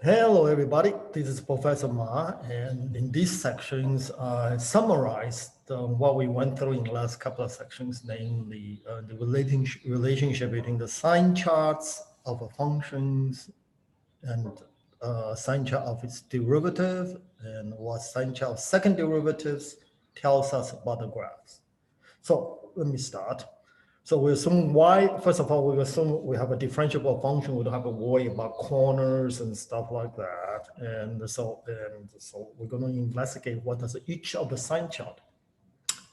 Hello, everybody. This is Professor Ma, and in these sections, I summarized what we went through in the last couple of sections, namely the relationship between the sign charts of a functions and sign chart of its derivative, and what sign chart of second derivatives tells us about the graphs. So let me start. So we assume y, first of all, we assume we have a differentiable function. We don't have to worry about corners and stuff like that. And so we're going to investigate what does each of the sign chart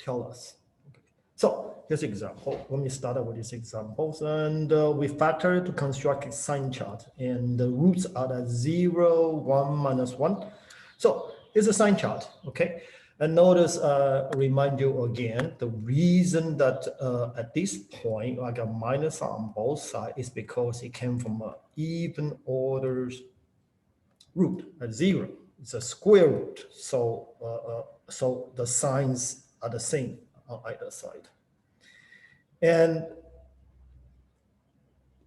tell us. Okay. So here's an example. Let me start with these examples. And we factor to construct a sign chart. And the roots are at 0, 1, minus 1. So it's a sign chart, okay? And notice, remind you again, the reason that at this point, I got minus on both sides is because it came from an even orders root at 0. It's a square root. So the signs are the same on either side. And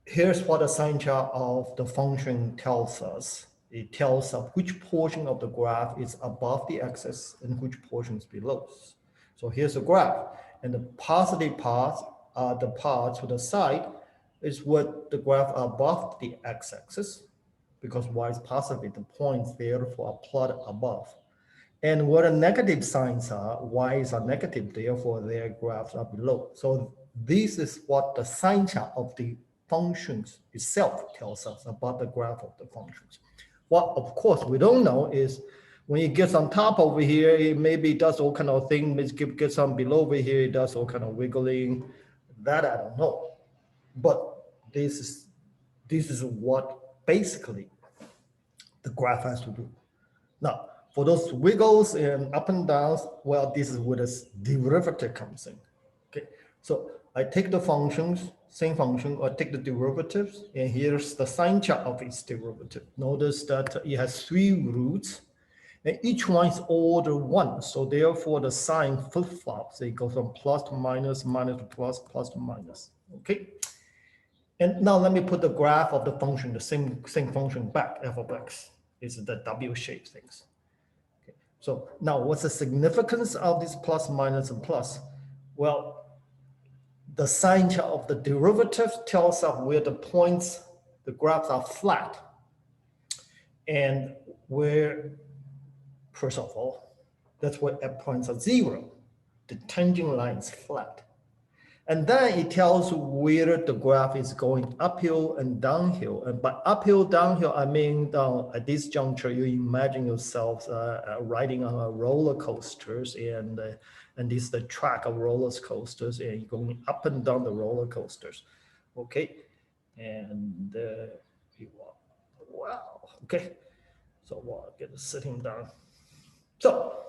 here's what the sign chart of the function tells us. It tells us which portion of the graph is above the axis and which portion is below. So here's the graph, and the positive parts are the parts to the side is what the graph above the x-axis, because y is positive, the points therefore are plotted above. And where the negative signs are, y's are negative, therefore their graphs are below. So this is what the sign chart of the functions itself tells us about the graph of the functions. What, of course, we don't know is when it gets on top over here, it maybe does all kind of things, gets on below over here, it does all kind of wiggling. That I don't know. But this is what basically the graph has to do. Now, for those wiggles and up and downs, well, this is where the derivative comes in. Okay, so I take the functions, same function, or take the derivatives, and here's the sign chart of its derivative. Notice that it has 3 roots, and each one is order 1. So therefore, the sign flip-flops. It goes from plus to minus, minus to plus, plus to minus. Okay. And now let me put the graph of the function, the same function back, f of x. This is the W-shaped things. Okay. So now what's the significance of this plus, minus, and plus? Well, the sign chart of the derivative tells us where the points, the graphs are flat. And where, first of all, that's where f points are 0. The tangent line is flat. And then it tells where the graph is going uphill and downhill. And by uphill, downhill, I mean at this juncture, you imagine yourselves riding on a roller coasters, and this is the track of roller coasters, and you're going up and down the roller coasters. Okay, and wow. Okay, so we'll get sitting down. So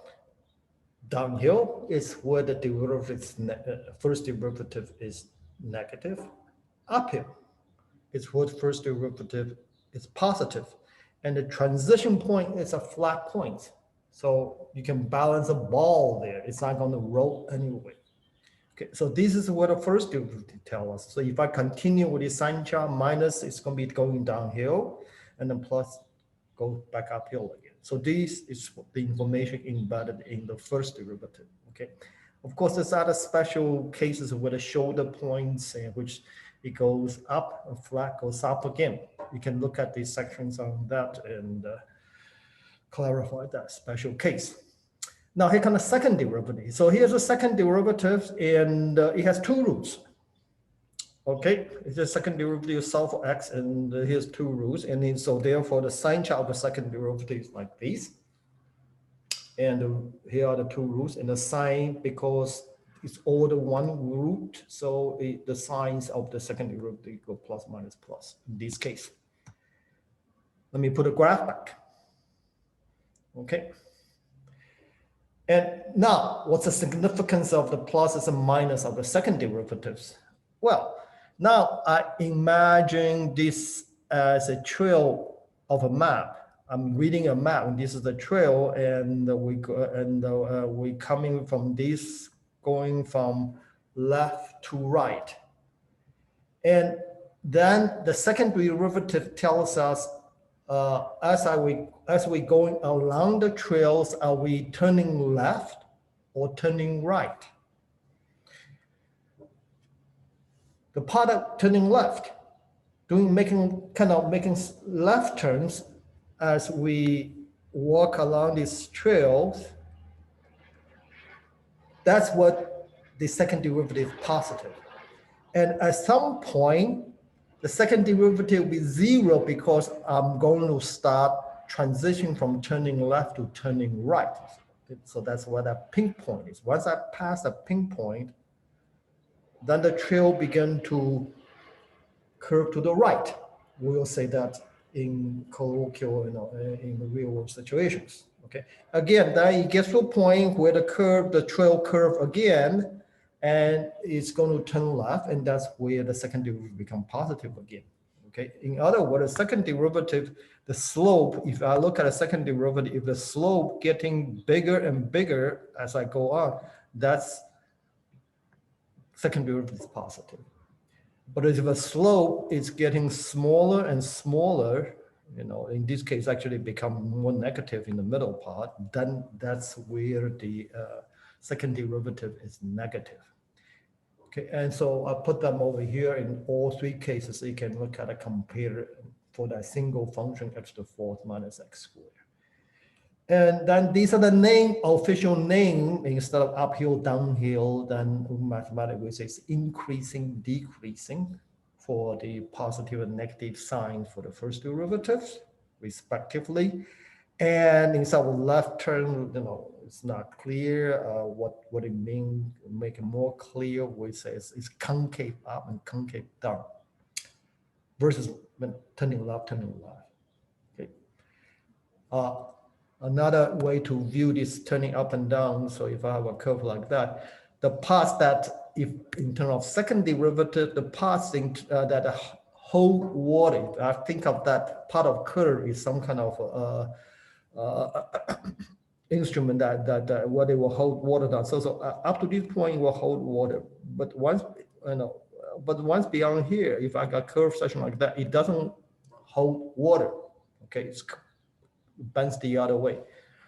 downhill is where the first derivative is negative. Uphill is where the first derivative is positive. And the transition point is a flat point. So you can balance a ball there. It's not going to roll anyway. Okay, so this is what the first derivative tells us. So if I continue with the sign chart, minus is going to be going downhill, and then plus go back uphill again. So this is the information embedded in the first derivative, okay? Of course, there's other special cases where the shoulder points, which it goes up, and flat goes up again. You can look at these sections on that and clarify that special case. Now here comes the second derivative. So here's the second derivative, and it has 2 roots. Okay, it's the second derivative solve for x, and here's 2 roots, and then, so therefore the sign chart of the second derivative is like this. And here are the 2 roots, and the sign, because it's order 1 root, so the signs of the second derivative go plus, minus, plus in this case. Let me put a graph back. Okay. And now, what's the significance of the pluses and minus of the second derivatives? Well, now I imagine this as a trail of a map. I'm reading a map, and this is the trail, and we coming from this, going from left to right. And then the second derivative tells us as we going along the trails, are we turning left or turning right? The part of turning left, making left turns as we walk along these trails, that's what the second derivative is positive. And at some point, the second derivative will be 0 because I'm going to start transition from turning left to turning right. So that's what that pink point is. Once I pass the pink point, then the trail begin to curve to the right. We will say that in colloquial, in the real world situations. Okay. Again, then it gets to a point where the trail curve again, and it's going to turn left, and that's where the second derivative become positive again. Okay. In other words, the second derivative, the slope, if I look at a second derivative, if the slope getting bigger and bigger as I go on, that's second derivative is positive. But if the slope is getting smaller and smaller, in this case actually become more negative in the middle part, then that's where the second derivative is negative. Okay, and so I put them over here in all three cases. So you can look at a compare for that single function x to the fourth minus x squared. And then these are the official name, instead of uphill, downhill, then mathematically we say it's increasing, decreasing for the positive and negative signs for the first derivatives, respectively. And instead of left turn, it's not clear what it means. Make it more clear, we say it's concave up and concave down versus turning left, turning left. Okay. Another way to view this turning up and down, so if I have a curve like that, the parts that, if in terms of second derivative, the parts that hold water, I think of that part of curve is some kind of instrument that where they will hold water down. So up to this point, it will hold water, but once beyond here, if I got curve section like that, it doesn't hold water. Okay, it's bends the other way.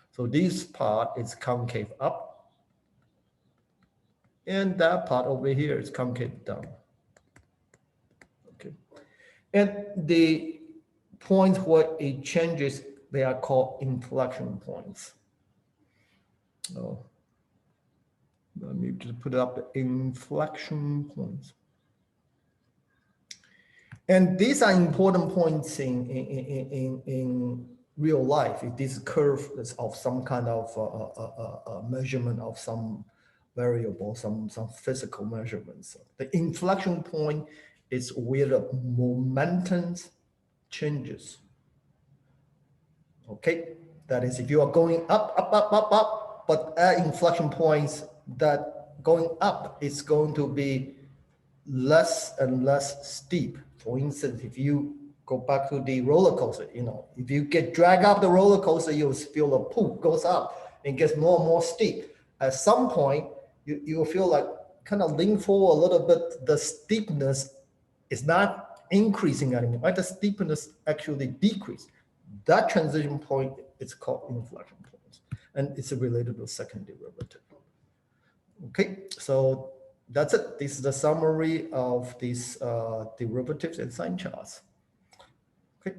So this part is concave up, and that part over here is concave down. Okay, and the points where it changes, they are called inflection points. So let me just put up the inflection points. And these are important points in real life. If this curve is of some kind of measurement of some variable, some physical measurements, the inflection point is where the momentum changes. Okay, that is if you are going up, but at inflection points that going up is going to be less and less steep. For instance, if you go back to the roller coaster, if you get dragged up the roller coaster, you'll feel the pull goes up and gets more and more steep. At some point, you feel like kind of lean forward a little bit. The steepness is not increasing anymore, right? The steepness actually decreased. That transition point is called inflection point, and it's related to second derivative. Okay, so that's it. This is the summary of these derivatives and sign charts. Okay.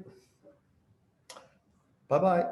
Bye-bye.